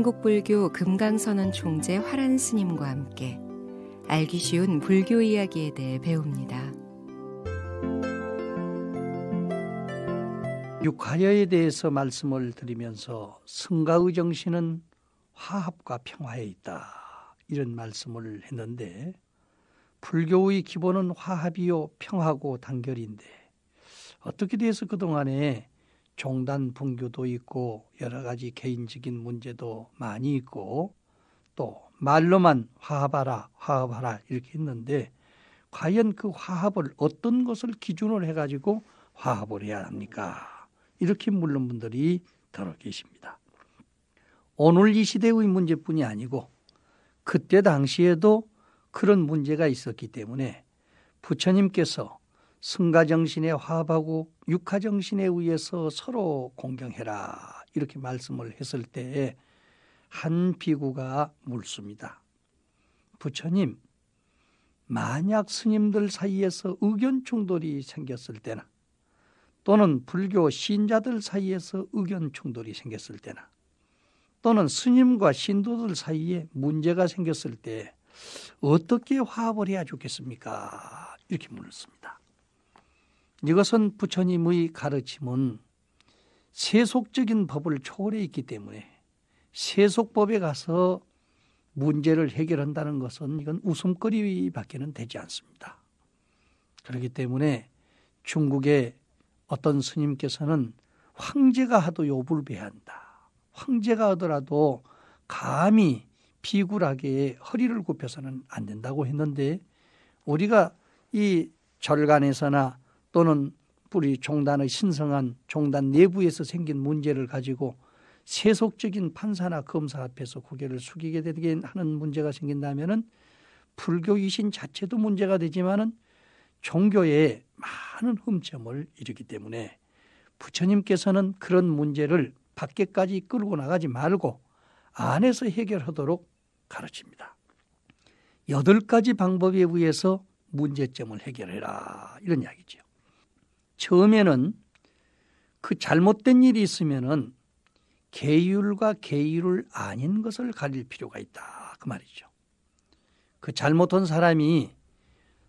한국불교 금강선언 총재 화란 스님과 함께 알기 쉬운 불교 이야기에 대해 배웁니다. 육화여에 대해서 말씀을 드리면서 승가의 정신은 화합과 평화에 있다, 이런 말씀을 했는데, 불교의 기본은 화합이요 평화고 단결인데 어떻게 돼서 그동안에 종단 분교도 있고 여러 가지 개인적인 문제도 많이 있고 또 말로만 화합하라 화합하라 이렇게 했는데, 과연 그 화합을 어떤 것을 기준으로 해가지고 화합을 해야 합니까? 이렇게 묻는 분들이 더러 계십니다. 오늘 이 시대의 문제뿐이 아니고 그때 당시에도 그런 문제가 있었기 때문에 부처님께서 승가정신에 화합하고 육하정신에 의해서 서로 공경해라, 이렇게 말씀을 했을 때에 한 비구가 묻습니다. 부처님, 만약 스님들 사이에서 의견 충돌이 생겼을 때나 또는 불교 신자들 사이에서 의견 충돌이 생겼을 때나 또는 스님과 신도들 사이에 문제가 생겼을 때 어떻게 화합을 해야 좋겠습니까? 이렇게 물었습니다. 이것은 부처님의 가르침은 세속적인 법을 초월해 있기 때문에 세속법에 가서 문제를 해결한다는 것은 이건 웃음거리밖에는 되지 않습니다. 그렇기 때문에 중국의 어떤 스님께서는 황제가 하도 요불배야 한다, 황제가 하더라도 감히 비굴하게 허리를 굽혀서는 안 된다고 했는데, 우리가 이 절간에서나 또는 우리 종단의 신성한 종단 내부에서 생긴 문제를 가지고 세속적인 판사나 검사 앞에서 고개를 숙이게 되게 하는 문제가 생긴다면은 불교 이신 자체도 문제가 되지만은 종교에 많은 흠점을 이루기 때문에 부처님께서는 그런 문제를 밖에까지 끌고 나가지 말고 안에서 해결하도록 가르칩니다. 8가지 방법에 의해서 문제점을 해결해라, 이런 이야기죠. 처음에는 그 잘못된 일이 있으면은 계율과 계율을 아닌 것을 가릴 필요가 있다, 그 말이죠. 그 잘못한 사람이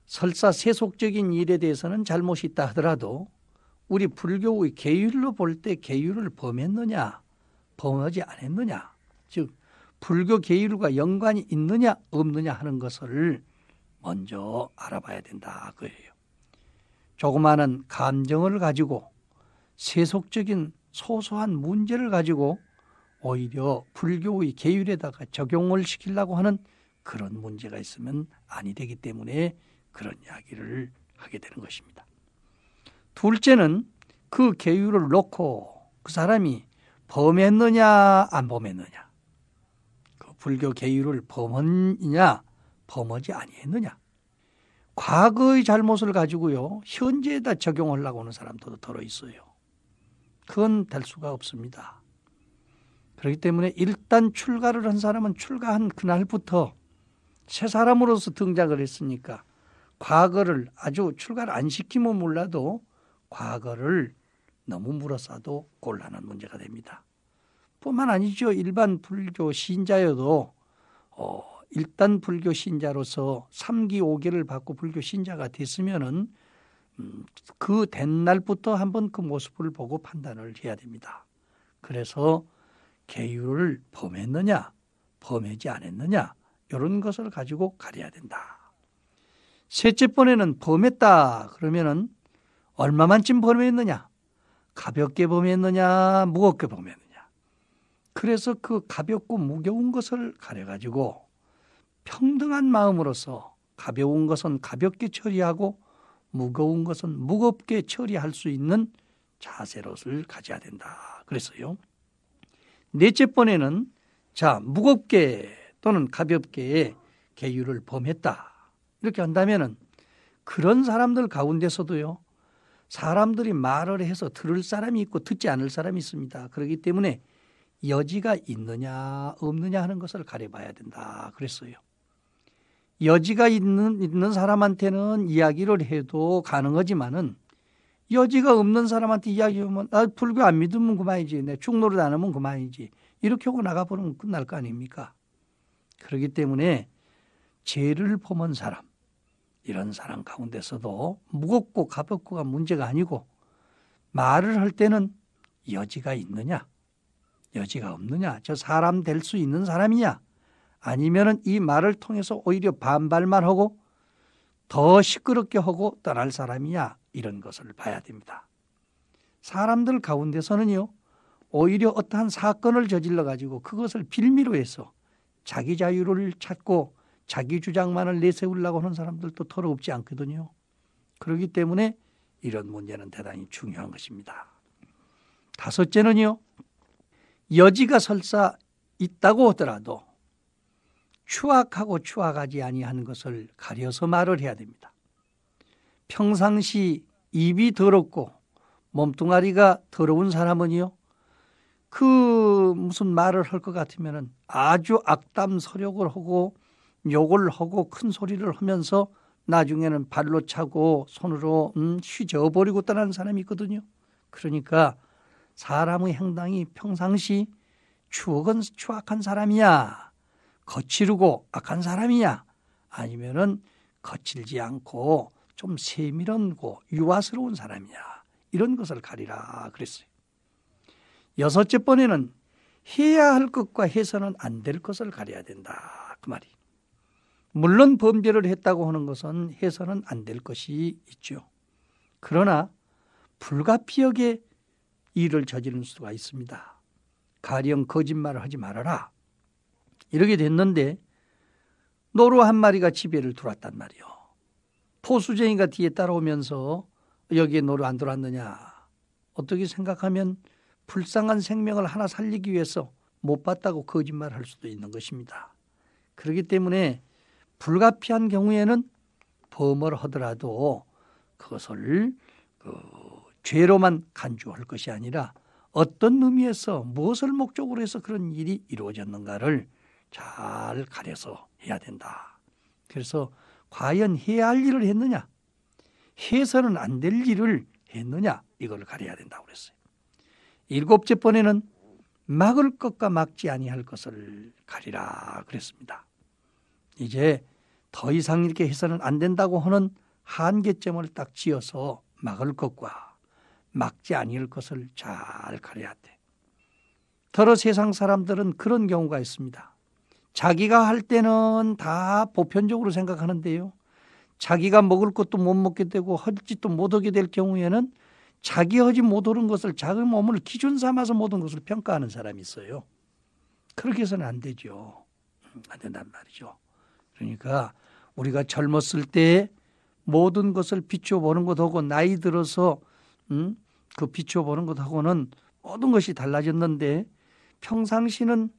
설사 세속적인 일에 대해서는 잘못이 있다 하더라도 우리 불교의 계율로 볼 때 계율을 범했느냐 범하지 않았느냐, 즉 불교 계율과 연관이 있느냐 없느냐 하는 것을 먼저 알아봐야 된다, 그예요. 조그마한 감정을 가지고 세속적인 소소한 문제를 가지고 오히려 불교의 계율에다가 적용을 시키려고 하는 그런 문제가 있으면 아니 되기 때문에 그런 이야기를 하게 되는 것입니다. 둘째는 그 계율을 놓고 그 사람이 범했느냐 안 범했느냐, 그 불교 계율을 범했느냐 범하지 아니했느냐, 과거의 잘못을 가지고요 현재에다 적용하려고 하는 사람도 더러 있어요. 그건 될 수가 없습니다. 그렇기 때문에 일단 출가를 한 사람은 출가한 그날부터 새 사람으로서 등장을 했으니까 과거를 아주 출가를 안 시키면 몰라도 과거를 너무 물어싸도 곤란한 문제가 됩니다. 뿐만 아니죠. 일반 불교 신자여도 일단 불교 신자로서 3기 5개를 받고 불교 신자가 됐으면은 그 된 날부터 한번 그 모습을 보고 판단을 해야 됩니다. 그래서 계율을 범했느냐 범하지 않았느냐 이런 것을 가지고 가려야 된다. 셋째 번에는 범했다 그러면은 얼마만큼 범했느냐, 가볍게 범했느냐 무겁게 범했느냐, 그래서 그 가볍고 무거운 것을 가려가지고 평등한 마음으로서 가벼운 것은 가볍게 처리하고 무거운 것은 무겁게 처리할 수 있는 자세로를 가져야 된다 그랬어요. 넷째 번에는 무겁게 또는 가볍게 계율을 범했다 이렇게 한다면은 그런 사람들 가운데서도요 사람들이 말을 해서 들을 사람이 있고 듣지 않을 사람이 있습니다. 그렇기 때문에 여지가 있느냐 없느냐 하는 것을 가려봐야 된다 그랬어요. 여지가 있는 사람한테는 이야기를 해도 가능하지만은 여지가 없는 사람한테 이야기하면 불교 안 믿으면 그만이지, 내 충노릇 안 하면 그만이지, 이렇게 하고 나가버리면 끝날 거 아닙니까? 그렇기 때문에 죄를 범한 사람, 이런 사람 가운데서도 무겁고 가볍고가 문제가 아니고 말을 할 때는 여지가 있느냐, 여지가 없느냐, 저 사람 될 수 있는 사람이냐, 아니면은 이 말을 통해서 오히려 반발만 하고 더 시끄럽게 하고 떠날 사람이냐, 이런 것을 봐야 됩니다. 사람들 가운데서는요, 오히려 어떠한 사건을 저질러 가지고 그것을 빌미로 해서 자기 자유를 찾고 자기 주장만을 내세우려고 하는 사람들도 더럽지 않거든요. 그렇기 때문에 이런 문제는 대단히 중요한 것입니다. 다섯째는요, 여지가 설사 있다고 하더라도 추악하고 추악하지 아니한 것을 가려서 말을 해야 됩니다. 평상시 입이 더럽고 몸뚱아리가 더러운 사람은요, 그 무슨 말을 할 것 같으면 아주 악담 서력을 하고 욕을 하고 큰 소리를 하면서 나중에는 발로 차고 손으로 휘저어버리고 떠나는 사람이 있거든요. 그러니까 사람의 행동이 평상시 추악한 사람이냐, 거칠고 악한 사람이냐, 아니면은 거칠지 않고 좀 세밀하고 유아스러운 사람이냐, 이런 것을 가리라 그랬어요. 여섯째 번에는 해야 할 것과 해서는 안 될 것을 가려야 된다, 그 말이. 물론 범죄를 했다고 하는 것은 해서는 안 될 것이 있죠. 그러나 불가피하게 일을 저지른 수가 있습니다. 가령 거짓말을 하지 말아라, 이렇게 됐는데 노루 한 마리가 집에를 들어왔단 말이요. 포수쟁이가 뒤에 따라오면서 여기에 노루 안 들어왔느냐, 어떻게 생각하면 불쌍한 생명을 하나 살리기 위해서 못 봤다고 거짓말을 할 수도 있는 것입니다. 그렇기 때문에 불가피한 경우에는 범을 하더라도 그것을 죄로만 간주할 것이 아니라 어떤 의미에서 무엇을 목적으로 해서 그런 일이 이루어졌는가를 잘 가려서 해야 된다. 그래서 과연 해야 할 일을 했느냐, 해서는 안 될 일을 했느냐, 이걸 가려야 된다고 그랬어요. 일곱째 번에는 막을 것과 막지 아니할 것을 가리라 그랬습니다. 이제 더 이상 이렇게 해서는 안 된다고 하는 한계점을 딱 지어서 막을 것과 막지 아니할 것을 잘 가려야 돼. 더러 세상 사람들은 그런 경우가 있습니다. 자기가 할 때는 다 보편적으로 생각하는데요, 자기가 먹을 것도 못 먹게 되고 할 짓도 못 하게 될 경우에는 자기 하지 못하는 것을 자기 몸을 기준 삼아서 모든 것을 평가하는 사람이 있어요. 그렇게 해서는 안 되죠. 안 된단 말이죠. 그러니까 우리가 젊었을 때 모든 것을 비춰보는 것하고 나이 들어서 그 비춰보는 것하고는 모든 것이 달라졌는데, 평상시는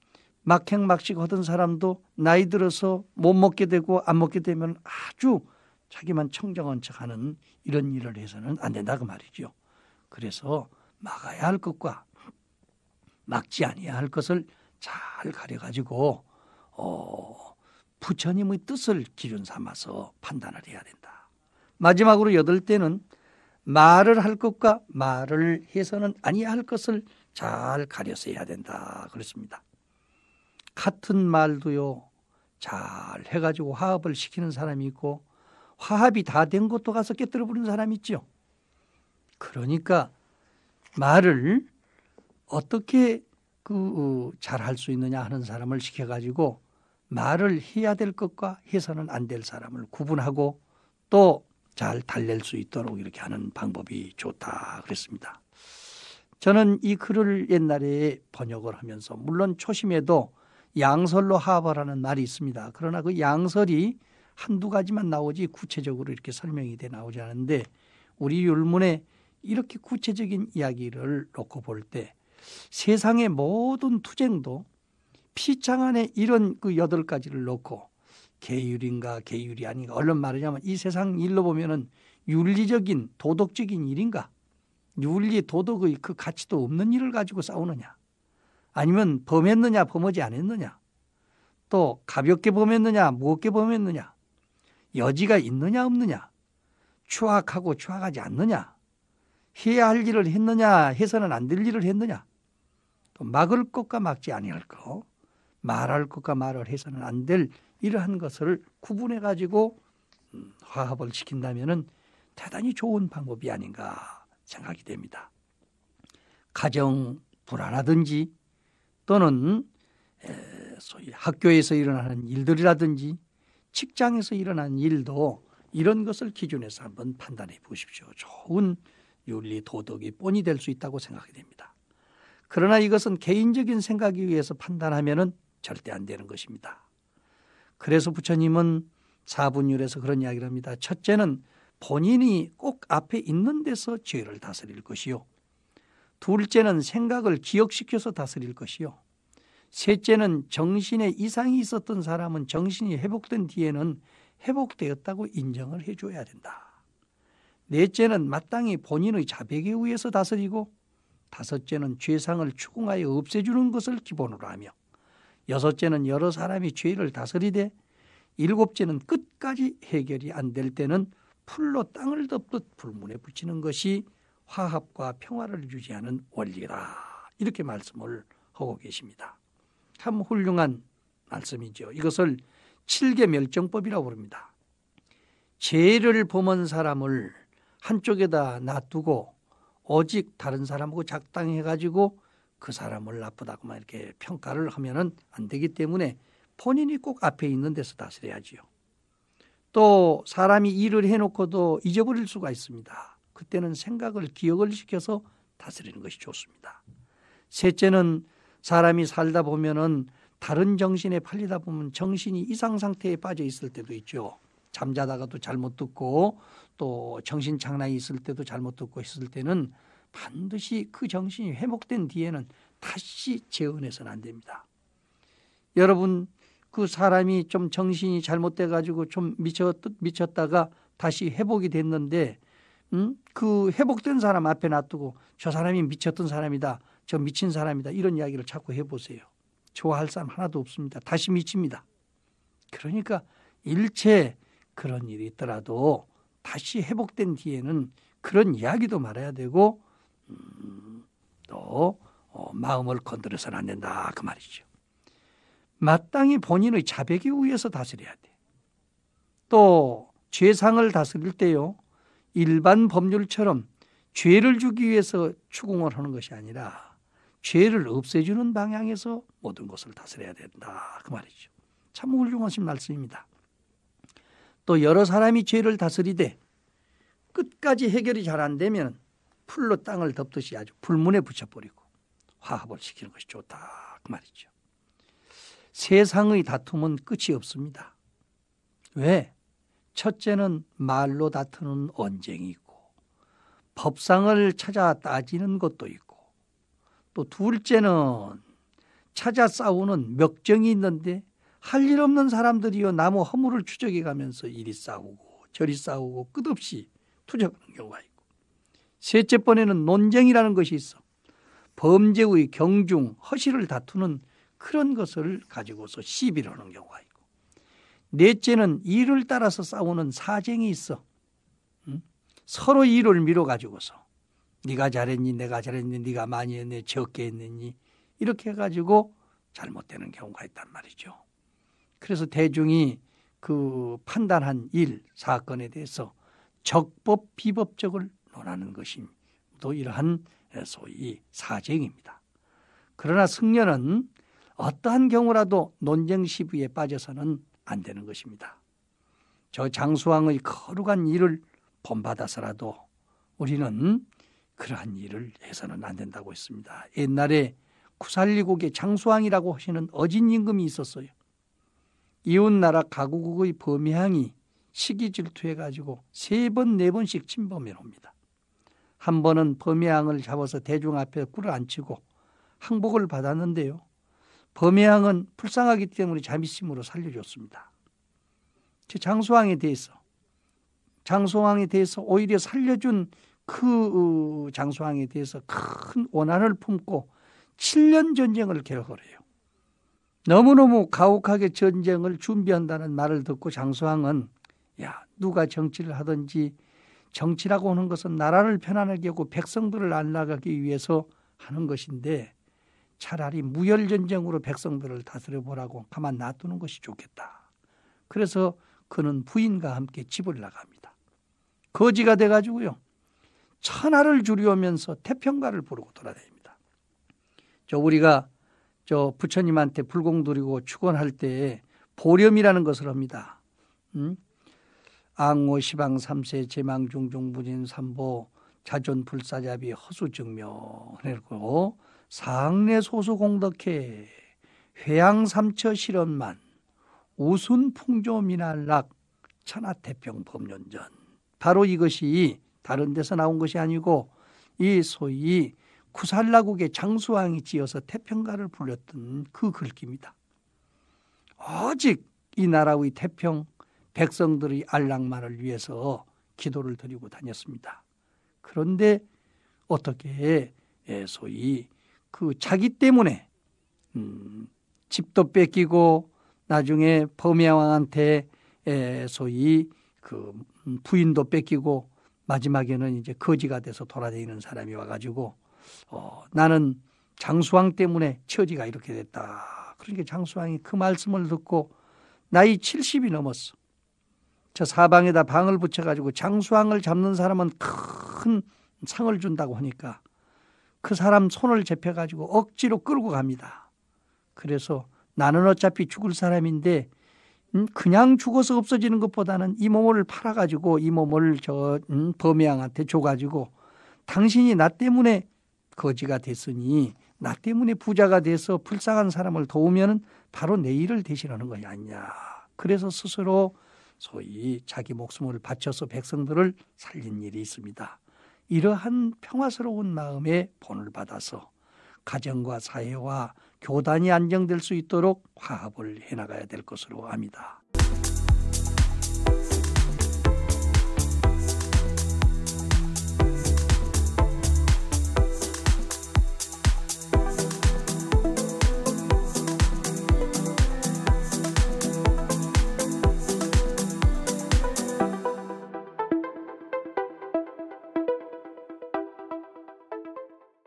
막행막식 하던 사람도 나이 들어서 못 먹게 되고 안 먹게 되면 아주 자기만 청정한 척하는 이런 일을 해서는 안 된다, 그 말이죠. 그래서 막아야 할 것과 막지 아니해야 할 것을 잘 가려가지고 부처님의 뜻을 기준 삼아서 판단을 해야 된다. 마지막으로 여덟째는 말을 할 것과 말을 해서는 아니해야 할 것을 잘 가려서 해야 된다 그렇습니다. 같은 말도요, 잘 해가지고 화합을 시키는 사람이 있고 화합이 다 된 것도 가서 깨뜨려 버리는 사람이 있죠. 그러니까 말을 어떻게 잘 할 수 있느냐 하는 사람을 시켜가지고 말을 해야 될 것과 해서는 안 될 사람을 구분하고 또 잘 달랠 수 있도록 이렇게 하는 방법이 좋다 그랬습니다. 저는 이 글을 옛날에 번역을 하면서 물론 초심에도 양설로 화합하라는 말이 있습니다. 그러나 그 양설이 한두 가지만 나오지 구체적으로 이렇게 설명이 돼 나오지 않은데, 우리 율문에 이렇게 구체적인 이야기를 놓고 볼 때 세상의 모든 투쟁도 피창 안에 이런 그 8가지를 놓고 계율인가 계율이 아닌가, 얼른 말하자면 이 세상 일로 보면은 윤리적인 도덕적인 일인가, 윤리 도덕의 그 가치도 없는 일을 가지고 싸우느냐, 아니면 범했느냐 범하지 않았느냐, 또 가볍게 범했느냐 무겁게 범했느냐, 여지가 있느냐 없느냐, 추악하고 추악하지 않느냐, 해야 할 일을 했느냐 해서는 안 될 일을 했느냐, 또 막을 것과 막지 아니할 것, 말할 것과 말을 해서는 안 될 이러한 것을 구분해 가지고 화합을 시킨다면은 대단히 좋은 방법이 아닌가 생각이 됩니다. 가정 불화라든지 또는 소위 학교에서 일어나는 일들이라든지 직장에서 일어나는 일도 이런 것을 기준해서 한번 판단해 보십시오. 좋은 윤리 도덕이 본이 될 수 있다고 생각이 됩니다. 그러나 이것은 개인적인 생각에 의해서 판단하면은 절대 안 되는 것입니다. 그래서 부처님은 사분율에서 그런 이야기를 합니다. 첫째는 본인이 꼭 앞에 있는 데서 죄를 다스릴 것이요. 둘째는 생각을 기억시켜서 다스릴 것이요. 셋째는 정신에 이상이 있었던 사람은 정신이 회복된 뒤에는 회복되었다고 인정을 해줘야 된다. 넷째는 마땅히 본인의 자백에 의해서 다스리고, 다섯째는 죄상을 추궁하여 없애주는 것을 기본으로 하며, 여섯째는 여러 사람이 죄를 다스리되, 일곱째는 끝까지 해결이 안 될 때는 풀로 땅을 덮듯 불문에 붙이는 것이 화합과 평화를 유지하는 원리다. 이렇게 말씀을 하고 계십니다. 참 훌륭한 말씀이죠. 이것을 칠계멸정법이라고 부릅니다. 죄를 범한 사람을 한쪽에다 놔두고 오직 다른 사람하고 작당해가지고 그 사람을 나쁘다고만 이렇게 평가를 하면은 안 되기 때문에 본인이 꼭 앞에 있는 데서 다스려야지요. 또 사람이 일을 해놓고도 잊어버릴 수가 있습니다. 그때는 생각을 기억을 시켜서 다스리는 것이 좋습니다. 셋째는 사람이 살다 보면은 다른 정신에 팔리다 보면 정신이 이상 상태에 빠져 있을 때도 있죠. 잠자다가도 잘못 듣고 또 정신 장난이 있을 때도 잘못 듣고 있을 때는 반드시 그 정신이 회복된 뒤에는 다시 재혼해서는 안 됩니다. 여러분, 그 사람이 좀 정신이 잘못돼 가지고 좀 미쳤다가 다시 회복이 됐는데 그 회복된 사람 앞에 놔두고 저 사람이 미쳤던 사람이다, 저 미친 사람이다, 이런 이야기를 자꾸 해보세요. 좋아할 사람 하나도 없습니다. 다시 미칩니다. 그러니까 일체 그런 일이 있더라도 다시 회복된 뒤에는 그런 이야기도 말아야 되고 또 마음을 건드려서는 안 된다, 그 말이죠. 마땅히 본인의 자백에 의해서 다스려야 돼. 또 죄상을 다스릴 때요, 일반 법률처럼 죄를 주기 위해서 추궁을 하는 것이 아니라 죄를 없애주는 방향에서 모든 것을 다스려야 된다, 그 말이죠. 참 훌륭하신 말씀입니다. 또 여러 사람이 죄를 다스리되 끝까지 해결이 잘 안 되면 풀로 땅을 덮듯이 아주 불문에 붙여버리고 화합을 시키는 것이 좋다, 그 말이죠. 세상의 다툼은 끝이 없습니다. 왜? 첫째는 말로 다투는 언쟁이 있고, 법상을 찾아 따지는 것도 있고, 또 둘째는 찾아 싸우는 멱정이 있는데 할 일 없는 사람들이요 나무 허물을 추적해 가면서 이리 싸우고 저리 싸우고 끝없이 투정하는 경우가 있고, 셋째 번에는 논쟁이라는 것이 있어 범죄의 경중, 허실을 다투는 그런 것을 가지고서 시비를 하는 경우가 있고, 넷째는 일을 따라서 싸우는 사쟁이 있어 서로 일을 미뤄가지고서 네가 잘했니, 내가 잘했니, 네가 많이 했니, 적게 했니, 이렇게 해가지고 잘못되는 경우가 있단 말이죠. 그래서 대중이 그 판단한 일, 사건에 대해서 적법, 비법적을 논하는 것이 또 이러한 소위 사쟁입니다. 그러나 승려는 어떠한 경우라도 논쟁 시비에 빠져서는 안 되는 것입니다. 저 장수왕의 거룩한 일을 본받아서라도 우리는 그러한 일을 해서는 안 된다고 했습니다. 옛날에 구살리국의 장수왕이라고 하시는 어진 임금이 있었어요. 이웃나라 가구국의 범양이 시기 질투해가지고 3번, 4번씩 침범해 옵니다. 한 번은 범양을 잡아서 대중 앞에 꿇어앉히고 항복을 받았는데요, 범양은 불쌍하기 때문에 자비심으로 살려줬습니다. 장수왕에 대해서 오히려 살려준 그 장수왕에 대해서 큰 원한을 품고 7년 전쟁을 계획을 해요. 너무너무 가혹하게 전쟁을 준비한다는 말을 듣고 장수왕은 야, 누가 정치를 하든지 정치라고 하는 것은 나라를 편안하게 하고 백성들을 안락하기 위해서 하는 것인데 차라리 무혈전쟁으로 백성들을 다스려보라고 가만 놔두는 것이 좋겠다. 그래서 그는 부인과 함께 집을 나갑니다. 거지가 돼가지고요. 천하를 주리오면서 태평가를 부르고 돌아다닙니다. 우리가 부처님한테 불공 드리고 축원할 때 보렴이라는 것을 합니다. 앙오 시방 삼세 제망 중중 부진 삼보 자존 불사자비 허수증명 그리고 상례 소수 공덕해 회양 삼처 실현만 우순 풍조 미날락 천하태평 법륜전. 바로 이것이 다른 데서 나온 것이 아니고 이 소위 구살라국의 장수왕이 지어서 태평가를 불렸던 그 글귀입니다. 오직 이 나라의 태평, 백성들의 안락만을 위해서 기도를 드리고 다녔습니다. 그런데 어떻게 소위 그 자기 때문에 집도 뺏기고 나중에 범야왕한테 소위 그 부인도 뺏기고 마지막에는 이제 거지가 돼서 돌아다니는 사람이 와가지고 나는 장수왕 때문에 처지가 이렇게 됐다. 그러니까 장수왕이 그 말씀을 듣고 나이 70이 넘었어. 저 사방에다 방을 붙여가지고 장수왕을 잡는 사람은 큰 상을 준다고 하니까 그 사람 손을 잡혀가지고 억지로 끌고 갑니다. 그래서 나는 어차피 죽을 사람인데 그냥 죽어서 없어지는 것보다는 이 몸을 팔아가지고 이 몸을 범야왕한테 줘가지고 당신이 나 때문에 거지가 됐으니 나 때문에 부자가 돼서 불쌍한 사람을 도우면 바로 내 일을 대신하는 것이 아니냐. 그래서 스스로 소위 자기 목숨을 바쳐서 백성들을 살린 일이 있습니다. 이러한 평화스러운 마음의 본을 받아서 가정과 사회와 교단이 안정될 수 있도록 화합을 해나가야 될 것으로 압니다.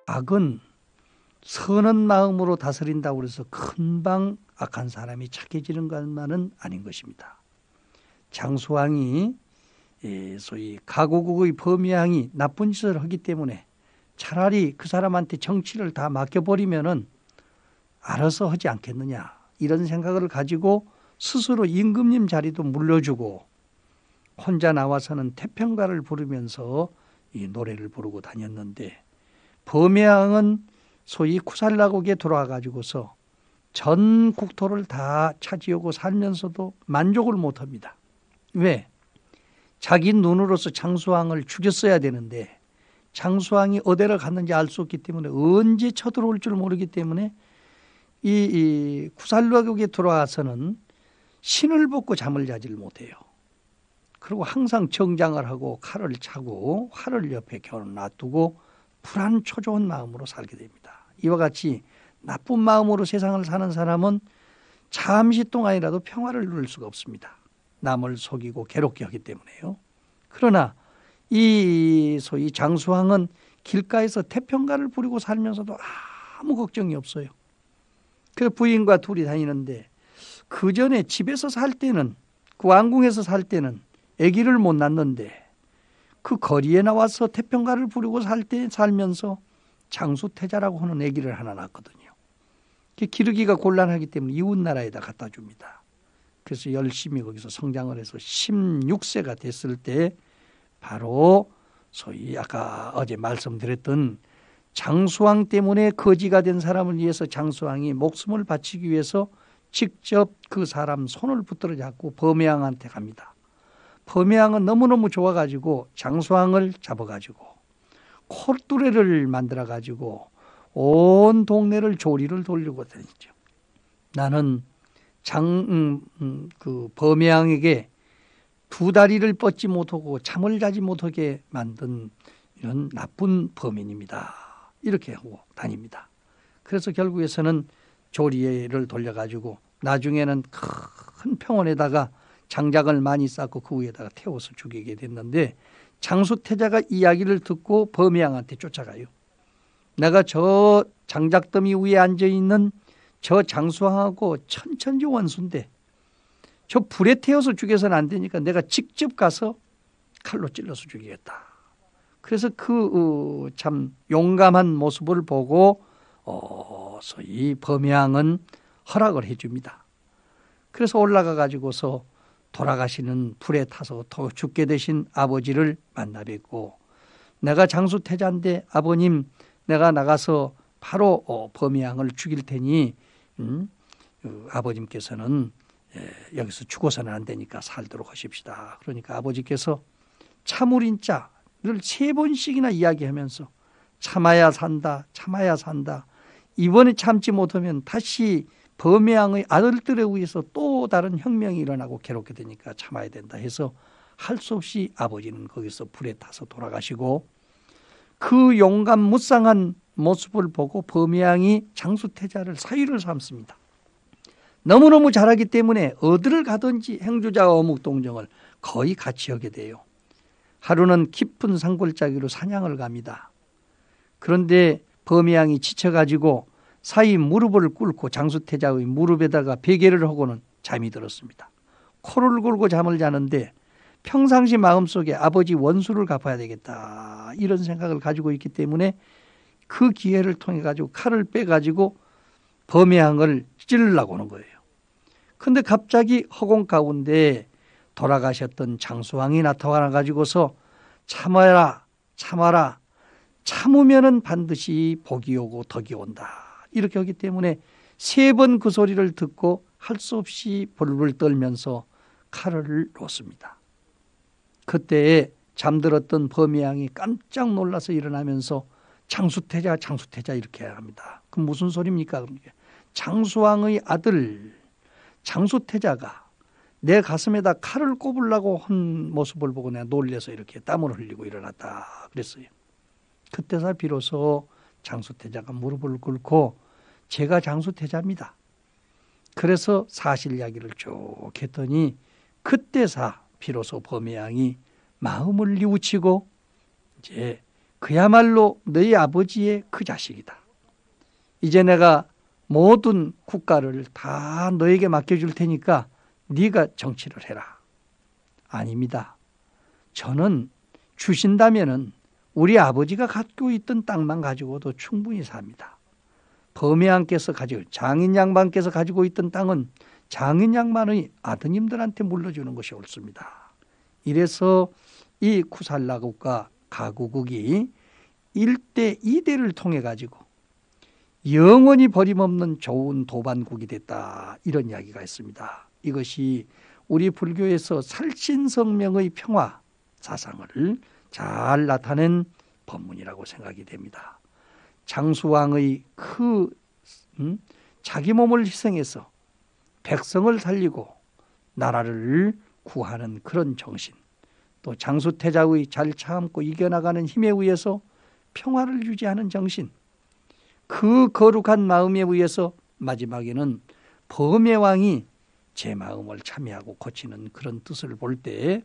악은 선한 마음으로 다스린다고 해서 금방 악한 사람이 착해지는 것만은 아닌 것입니다. 장수왕이 소위 가고국의 범야왕이 나쁜 짓을 하기 때문에 차라리 그 사람한테 정치를 다 맡겨버리면은 알아서 하지 않겠느냐 이런 생각을 가지고 스스로 임금님 자리도 물려주고 혼자 나와서는 태평가를 부르면서 이 노래를 부르고 다녔는데 범야왕은 소위 쿠살라국에 돌아와가지고서 전 국토를 다 차지하고 살면서도 만족을 못합니다. 왜? 자기 눈으로서 장수왕을 죽였어야 되는데 장수왕이 어디로 갔는지 알 수 없기 때문에 언제 쳐들어올 줄 모르기 때문에 이 쿠살라국에 돌아와서는 신을 벗고 잠을 자지를 못해요. 그리고 항상 정장을 하고 칼을 차고 활을 옆에 겨누 놔두고 불안초조한 마음으로 살게 됩니다. 이와 같이 나쁜 마음으로 세상을 사는 사람은 잠시 동안이라도 평화를 누릴 수가 없습니다. 남을 속이고 괴롭게 하기 때문에요. 그러나 이 소위 장수왕은 길가에서 태평가를 부리고 살면서도 아무 걱정이 없어요. 그 부인과 둘이 다니는데 그 전에 집에서 살 때는 그 왕궁에서 살 때는 아기를 못 낳는데 그 거리에 나와서 태평가를 부리고 살면서 장수태자라고 하는 아기를 하나 낳거든요. 기르기가 곤란하기 때문에 이웃 나라에다 갖다 줍니다. 그래서 열심히 거기서 성장을 해서 16세가 됐을 때 바로 소위 아까 어제 말씀드렸던 장수왕 때문에 거지가 된 사람을 위해서 장수왕이 목숨을 바치기 위해서 직접 그 사람 손을 붙들어 잡고 범야왕한테 갑니다. 범야왕은 너무너무 좋아가지고 장수왕을 잡아가지고 콧뚜레를 만들어가지고 온 동네를 조리를 돌리고 다니죠. 나는 그 범야왕에게 두 다리를 뻗지 못하고 잠을 자지 못하게 만든 이런 나쁜 범인입니다. 이렇게 하고 다닙니다. 그래서 결국에서는 조리를 돌려가지고 나중에는 큰 평원에다가 장작을 많이 쌓고 그 위에다가 태워서 죽이게 됐는데 장수태자가 이야기를 듣고 범야왕한테 쫓아가요. 내가 저 장작더미 위에 앉아있는 저 장수왕하고 천천지 원수인데 저 불에 태워서 죽여서는 안 되니까 내가 직접 가서 칼로 찔러서 죽이겠다. 그래서 그 참 용감한 모습을 보고 이 범양은 허락을 해줍니다. 그래서 올라가 가지고서 돌아가시는 불에 타서 죽게 되신 아버지를 만나 뵙고 내가 장수태자인데 아버님 내가 나가서 바로 범양을 죽일 테니 아버님께서는 여기서 죽어서는 안 되니까 살도록 하십시다. 그러니까 아버지께서 참을인자를 3번씩이나 이야기하면서 참아야 산다, 참아야 산다. 이번에 참지 못하면 다시 범양의 아들들에 의해서 또 다른 혁명이 일어나고 괴롭게 되니까 참아야 된다 해서 할 수 없이 아버지는 거기서 불에 타서 돌아가시고 그 용감 무쌍한 모습을 보고 범양이 장수태자를 사위를 삼습니다. 너무너무 잘하기 때문에 어디를 가든지 행주자와 어묵동정을 거의 같이 하게 돼요. 하루는 깊은 산골짜기로 사냥을 갑니다. 그런데 범양이 지쳐가지고 사위 무릎을 꿇고 장수태자의 무릎에다가 베개를 하고는 잠이 들었습니다. 코를 골고 잠을 자는데 평상시 마음속에 아버지 원수를 갚아야 되겠다 이런 생각을 가지고 있기 때문에 그 기회를 통해 가지고 칼을 빼가지고 범양을 찌르려고 하는 거예요. 그런데 갑자기 허공 가운데 돌아가셨던 장수왕이 나타나 가지고서 참아라 참아라 참으면은 반드시 복이 오고 덕이 온다 이렇게 하기 때문에 3번 그 소리를 듣고 할 수 없이 벌벌 떨면서 칼을 놓습니다. 그때에 잠들었던 범양이 깜짝 놀라서 일어나면서 장수태자 장수태자 이렇게 합니다. 그럼 무슨 소리입니까? 장수왕의 아들 장수태자가 내 가슴에다 칼을 꼽으려고 한 모습을 보고 내가 놀라서 이렇게 땀을 흘리고 일어났다 그랬어요. 그때서 비로소 장수태자가 무릎을 꿇고 제가 장수태자입니다. 그래서 사실 이야기를 쭉 했더니 그때서 비로소 범양이 마음을 뉘우치고 이제 그야말로 너희 아버지의 그 자식이다. 이제 내가 모든 국가를 다 너에게 맡겨줄 테니까 네가 정치를 해라. 아닙니다. 저는 주신다면은 우리 아버지가 갖고 있던 땅만 가지고도 충분히 삽니다. 범양께서 가지고 장인 양반께서 가지고 있던 땅은 장인 양반의 아드님들한테 물려주는 것이 옳습니다. 이래서 이 쿠살라국과 가구국이 1대 2대를 통해 가지고 영원히 버림없는 좋은 도반국이 됐다 이런 이야기가 있습니다. 이것이 우리 불교에서 살신성명의 평화 사상을 잘 나타낸 법문이라고 생각이 됩니다. 장수왕의 자기 몸을 희생해서 백성을 살리고 나라를 구하는 그런 정신, 또 장수태자의 잘 참고 이겨나가는 힘에 의해서 평화를 유지하는 정신, 그 거룩한 마음에 의해서 마지막에는 범의 왕이 제 마음을 참여하고 고치는 그런 뜻을 볼 때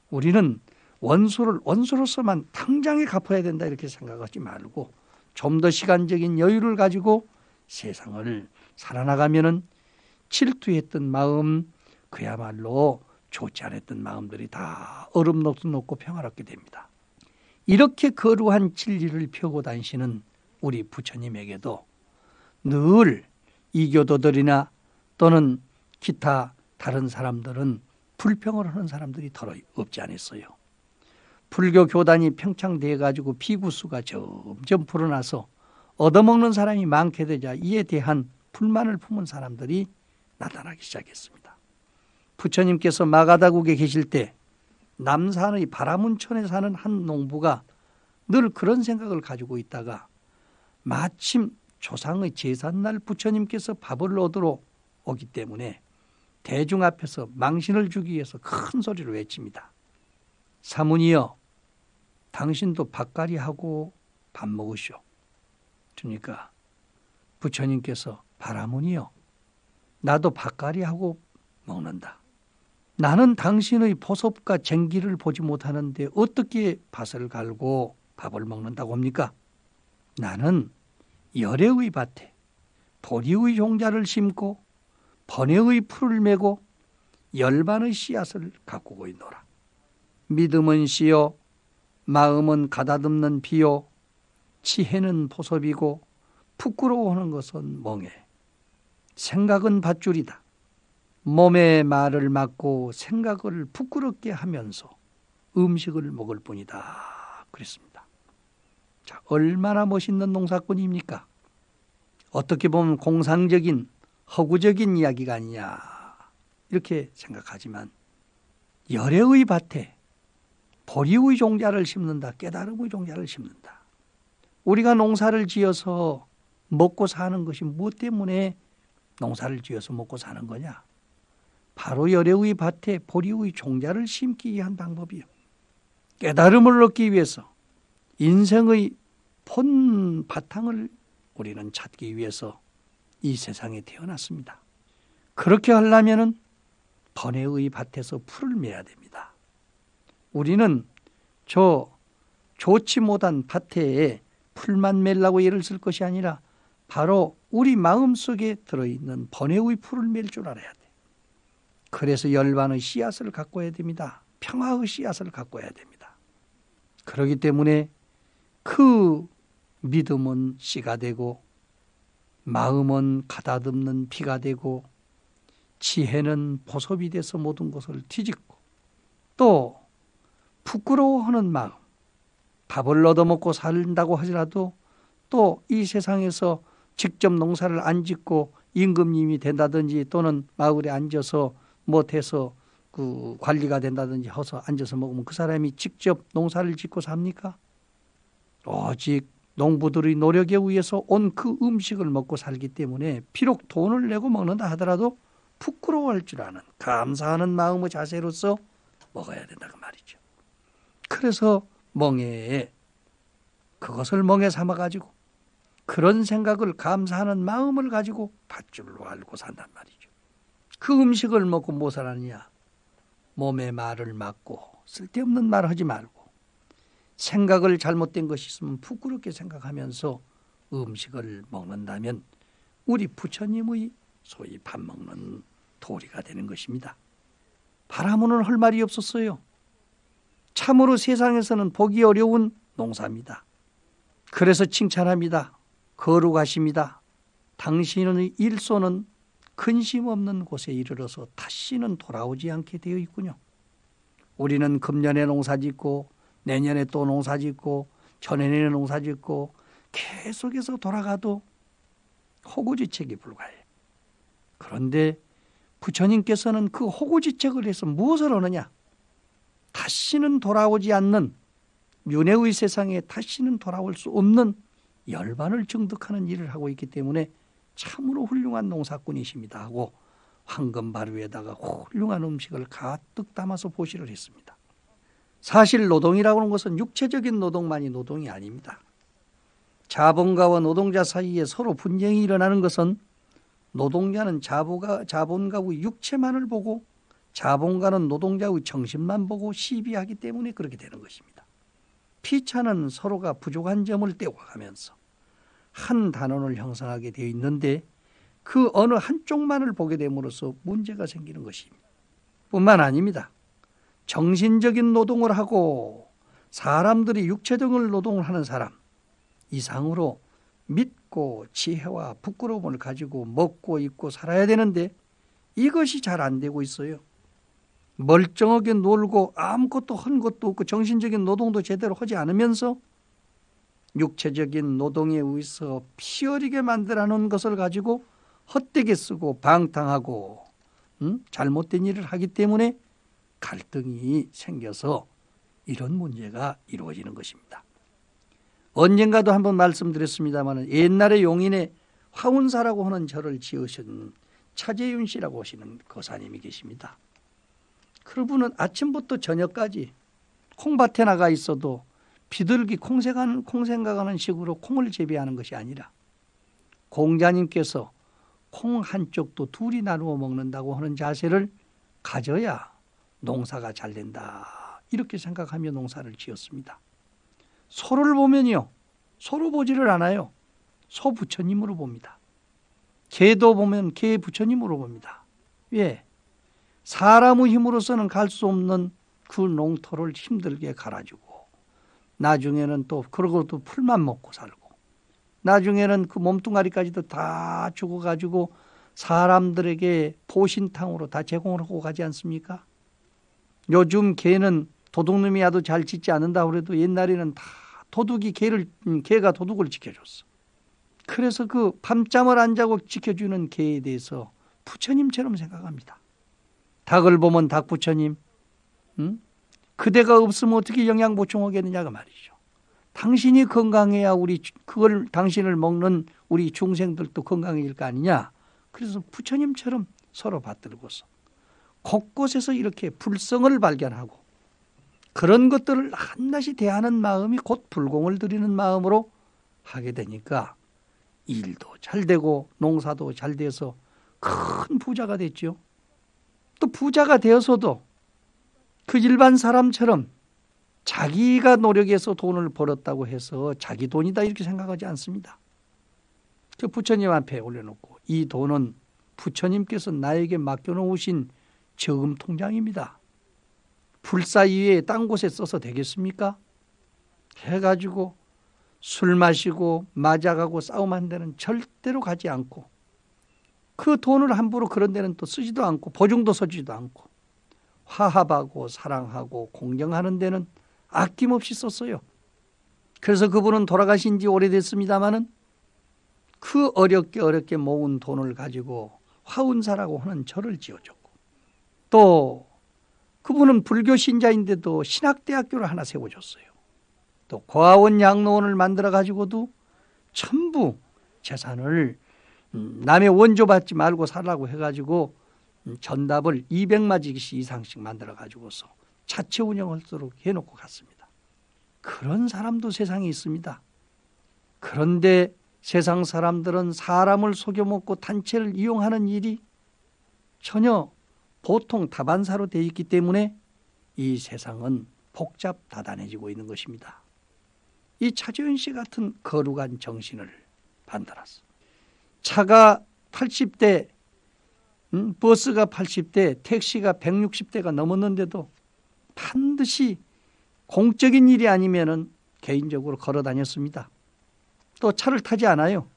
우리는 원수를 원수로서만 당장에 갚아야 된다 이렇게 생각하지 말고 좀 더 시간적인 여유를 가지고 세상을 살아나가면은 질투했던 마음, 그야말로 좋지 않았던 마음들이 다 얼음 녹고 평화롭게 됩니다. 이렇게 거룩한 진리를 펴고 다니시는 우리 부처님에게도 늘 이교도들이나 또는 기타 다른 사람들은 불평을 하는 사람들이 덜 없지 않았어요. 불교 교단이 평창돼 가지고 비구수가 점점 불어나서 얻어먹는 사람이 많게 되자 이에 대한 불만을 품은 사람들이 나타나기 시작했습니다. 부처님께서 마가다국에 계실 때 남산의 바라문천에 사는 한 농부가 늘 그런 생각을 가지고 있다가 마침 조상의 제삿날 부처님께서 밥을 얻으러 오기 때문에 대중 앞에서 망신을 주기 위해서 큰 소리로 외칩니다. 사문이여, 당신도 밥가리하고 밥 먹으시오. 그러니까 부처님께서 바라문이여, 나도 밥가리하고 먹는다. 나는 당신의 보섭과 쟁기를 보지 못하는데 어떻게 밭을 갈고 밥을 먹는다고 합니까? 나는 열애의 밭에 보리의 종자를 심고 번뇌의 풀을 메고 열반의 씨앗을 가꾸고 있노라. 믿음은 씨요 마음은 가다듬는 비요 지혜는 보섭이고 부끄러워하는 것은 멍에 생각은 밧줄이다. 몸의 말을 막고 생각을 부끄럽게 하면서 음식을 먹을 뿐이다. 그랬습니다. 자, 얼마나 멋있는 농사꾼입니까? 어떻게 보면 공상적인 허구적인 이야기가 아니냐 이렇게 생각하지만 열애의 밭에 보리의 종자를 심는다. 깨달음의 종자를 심는다. 우리가 농사를 지어서 먹고 사는 것이 무엇 때문에 농사를 지어서 먹고 사는 거냐? 바로 열애의 밭에 보리의 종자를 심기 위한 방법이요. 깨달음을 얻기 위해서 인생의 본 바탕을 우리는 찾기 위해서 이 세상에 태어났습니다. 그렇게 하려면 번뇌의 밭에서 풀을 매야 됩니다. 우리는 좋지 못한 밭에 풀만 매려고 애를 쓸 것이 아니라 바로 우리 마음속에 들어있는 번뇌의 풀을 맬 줄 알아야 돼. 그래서 열반의 씨앗을 가꿔야 됩니다. 평화의 씨앗을 가꿔야 됩니다. 그렇기 때문에 그 믿음은 씨가 되고 마음은 가다듬는 비가 되고 지혜는 보섭이 돼서 모든 것을 뒤집고 또 부끄러워하는 마음, 밥을 얻어먹고 살린다고 하더라도 또 이 세상에서 직접 농사를 안 짓고 임금님이 된다든지 또는 마을에 앉아서 못해서 그 관리가 된다든지 해서 앉아서 먹으면 그 사람이 직접 농사를 짓고 삽니까? 오직 농부들의 노력에 의해서 온 그 음식을 먹고 살기 때문에 비록 돈을 내고 먹는다 하더라도 부끄러워할 줄 아는 감사하는 마음의 자세로서 먹어야 된다고 말이죠. 그래서 멍에에 그것을 멍에 삼아가지고 그런 생각을 감사하는 마음을 가지고 밧줄로 알고 산단 말이죠. 그 음식을 먹고 뭐 살았느냐? 몸의 말을 막고 쓸데없는 말 하지 말고 생각을 잘못된 것이 있으면 부끄럽게 생각하면서 음식을 먹는다면 우리 부처님의 소위 밥 먹는 도리가 되는 것입니다. 바라모는 할 말이 없었어요. 참으로 세상에서는 보기 어려운 농사입니다. 그래서 칭찬합니다. 거룩하십니다. 당신의 일소는 근심 없는 곳에 이르러서 다시는 돌아오지 않게 되어 있군요. 우리는 금년에 농사 짓고 내년에 또 농사 짓고 전해년에 농사 짓고 계속해서 돌아가도 호구지책에 불과해. 그런데 부처님께서는 그 호구지책을 해서 무엇을 하느냐? 다시는 돌아오지 않는 윤회의 세상에 다시는 돌아올 수 없는 열반을 증득하는 일을 하고 있기 때문에 참으로 훌륭한 농사꾼이십니다 하고 황금 바루에다가 훌륭한 음식을 가득 담아서 보시를 했습니다. 사실 노동이라고 하는 것은 육체적인 노동만이 노동이 아닙니다. 자본가와 노동자 사이에 서로 분쟁이 일어나는 것은 노동자는 자본가의 육체만을 보고 자본가는 노동자의 정신만 보고 시비하기 때문에 그렇게 되는 것입니다. 피차는 서로가 부족한 점을 떼어가면서 한 단원을 형성하게 되어 있는데 그 어느 한쪽만을 보게 됨으로써 문제가 생기는 것입니다. 뿐만 아닙니다. 정신적인 노동을 하고 사람들이 육체적인 노동을 하는 사람 이상으로 믿고 지혜와 부끄러움을 가지고 먹고 입고 살아야 되는데 이것이 잘 안 되고 있어요. 멀쩡하게 놀고 아무것도 한 것도 없고 정신적인 노동도 제대로 하지 않으면서 육체적인 노동에 의해서 피어리게 만들어놓은 것을 가지고 헛되게 쓰고 방탕하고 잘못된 일을 하기 때문에 갈등이 생겨서 이런 문제가 이루어지는 것입니다. 언젠가도 한번 말씀드렸습니다만 옛날에 용인에 화운사라고 하는 절을 지으신 차재윤 씨라고 하시는 거사님이 계십니다. 그분은 아침부터 저녁까지 콩밭에 나가 있어도 비둘기 콩 생각하는 식으로 콩을 재배하는 것이 아니라 공자님께서 콩 한쪽도 둘이 나누어 먹는다고 하는 자세를 가져야 농사가 잘 된다. 이렇게 생각하며 농사를 지었습니다. 서로를 보면요. 서로 보지를 않아요. 소 부처님으로 봅니다. 개도 보면 개 부처님으로 봅니다. 왜? 사람의 힘으로서는 갈 수 없는 그 농토를 힘들게 갈아주고 나중에는 또 그러고 또 풀만 먹고 살고 나중에는 그 몸뚱아리까지도 다 죽어가지고 사람들에게 보신탕으로 다 제공을 하고 가지 않습니까? 요즘 개는 도둑놈이야도 잘 짖지 않는다 그래도 옛날에는 다 개가 도둑을 지켜줬어. 그래서 그 밤잠을 안 자고 지켜주는 개에 대해서 부처님처럼 생각합니다. 닭을 보면 닭 부처님, 그대가 없으면 어떻게 영양 보충하겠느냐가 말이죠. 당신이 건강해야 그걸 당신을 먹는 우리 중생들도 건강해질 거 아니냐. 그래서 부처님처럼 서로 받들고서 곳곳에서 이렇게 불성을 발견하고 그런 것들을 한낱이 대하는 마음이 곧 불공을 드리는 마음으로 하게 되니까 일도 잘 되고 농사도 잘 돼서 큰 부자가 됐죠. 또 부자가 되어서도 그 일반 사람처럼 자기가 노력해서 돈을 벌었다고 해서 자기 돈이다 이렇게 생각하지 않습니다. 그 부처님 앞에 올려놓고 이 돈은 부처님께서 나에게 맡겨놓으신 저금 통장입니다. 불사위에 딴 곳에 써서 되겠습니까? 해가지고 술 마시고 맞아가고 싸움한 데는 절대로 가지 않고 그 돈을 함부로 그런 데는 또 쓰지도 않고 보증도 서지도 않고 화합하고 사랑하고 공경하는 데는 아낌없이 썼어요. 그래서 그분은 돌아가신 지 오래됐습니다마는 그 어렵게 모은 돈을 가지고 화운사라고 하는 절을 지어줬고 또 그분은 불교 신자인데도 신학대학교를 하나 세워줬어요. 또 고아원 양로원을 만들어 가지고도 전부 재산을 남의 원조 받지 말고 살라고 해가지고 전답을 200마디씩 이상씩 만들어 가지고서 자체 운영할 수 있도록 해놓고 갔습니다. 그런 사람도 세상에 있습니다. 그런데 세상 사람들은 사람을 속여먹고 단체를 이용하는 일이 전혀 보통 다반사로 되어 있기 때문에 이 세상은 복잡다단해지고 있는 것입니다. 이 차재현 씨 같은 거룩한 정신을 만들었어. 차가 80대, 버스가 80대, 택시가 160대가 넘었는데도 반드시 공적인 일이 아니면은 개인적으로 걸어 다녔습니다. 또 차를 타지 않아요.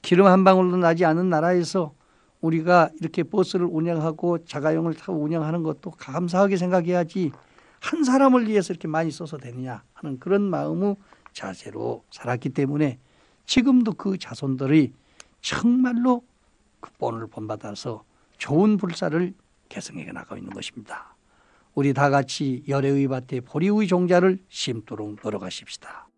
기름 한 방울도 나지 않은 나라에서 우리가 이렇게 버스를 운영하고 자가용을 타고 운영하는 것도 감사하게 생각해야지 한 사람을 위해서 이렇게 많이 써서 되느냐 하는 그런 마음의 자세로 살았기 때문에 지금도 그 자손들이 정말로 그 본을 본받아서 좋은 불사를 계승해 나가고 있는 것입니다. 우리 다 같이 열애의 밭에 보리의 종자를 심도록 노력하십시다.